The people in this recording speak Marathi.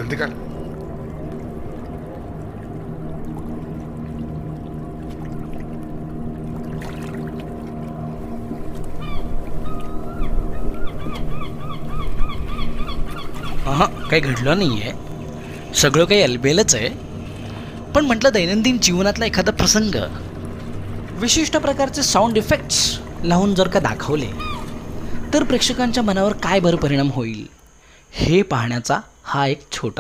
जल्दी कर. काही घडलं नाही आहे, सगळं काही अलबेलच आहे. पण म्हटलं दैनंदिन जीवनातला एखादा प्रसंग विशिष्ट प्रकारचे साऊंड इफेक्ट्स लावून जर का दाखवले तर प्रेक्षकांच्या मनावर काय बरं परिणाम होईल हे पाहण्याचा हा एक छोटा